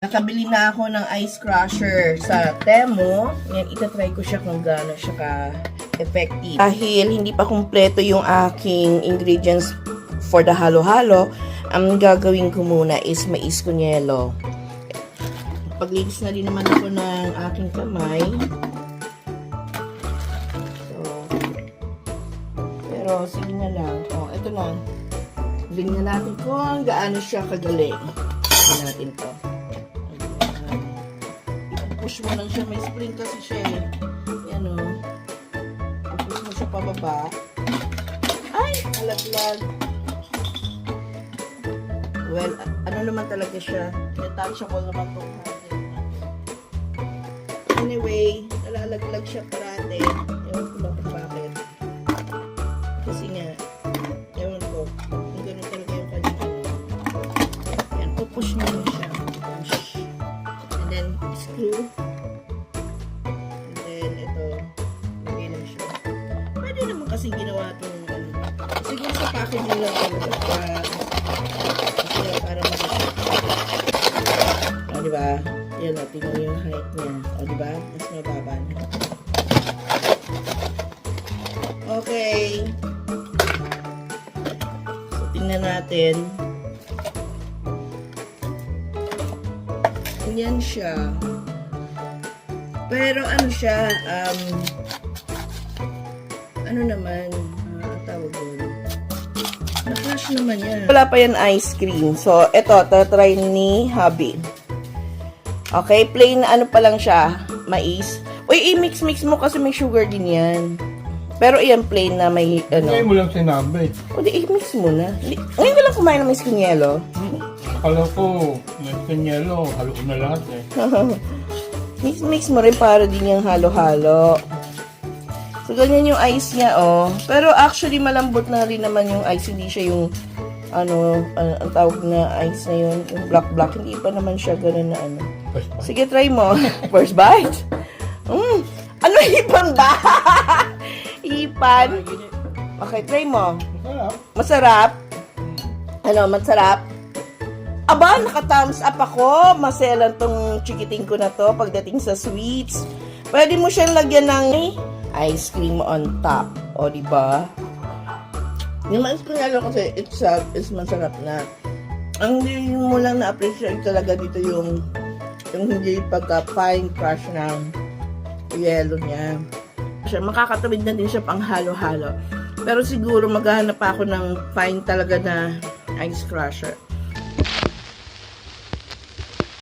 Nakabili na ako ng ice crusher sa Temu. Yan, itatry ko siya kung gaano siya ka-effective. Dahil hindi pa kumpleto yung aking ingredients for the halo-halo, ang gagawin ko muna is mais kunyelo. Paglinis na din naman ako ng aking kamay. So, pero sige na lang. Oh, ito na. Tingnan natin kung gaano siya kagaling. Tingnan natin to. Push mo lang siya. May spring kasi siya eh. Yan o. Push mo siya pababa. Ay! Alaglag. Well, ano naman talaga siya. Detachable naman itong natin. Anyway, nalalaglag siya parate. Ewan ko lang kung bakit. Kasi nga, ewan ko. Kung gano'n talaga yung kanya. Yan, push mo lang siya. Push. And then, screw. And then, ito. Lagay lang siya. Pwede naman kasi ginawa itong, siguro sa packaging lang talaga. Para makasya. O, diba? Yan o, tingnan yung height niya. O, diba? Mas mababa na. Okay. So, tingnan natin. Yan siya. Pero ano siya, ano naman, ang tawag doon. Na-crush naman yan. Wala pa yan ice cream. So, eto, tatry ni hubby. Okay, plain ano pa lang siya, mais. Uy, i-mix-mix mo kasi may sugar din yan. Pero iyan plain na may, ano. Ngayon mo lang sinabi. O, di i-mix mo na. Ngayon ko lang kumain ng mais kunyelo. Akala ko, may kanyelo, halo na lahat eh. Mix mo rin para din yung halo-halo. So, ganyan yung ice niya, oh. Pero actually, malambot na rin naman yung ice. Hindi siya yung, ano, ang tawag na ice na yun. Yung black-black. Hindi pa naman siya ganun na ano. Sige, try mo. First bite. Ano, hipan ba? Hipan. Okay, try mo. Masarap. Ano, masarap? Aba, naka-thumbs up ako. Maselan tong chikiting ko na to pagdating sa sweets. Pwede mo siyang lagyan ng ice cream on top. O, diba? Yung mais kunyelo kasi itself is masarap na. Ang hindi mo lang na-appreciate talaga dito yung hindi pagka-fine crush ng yelo niya. Makakatawid na din siya pang halo-halo. Pero siguro maghahanap pa ako ng fine talaga na ice crusher.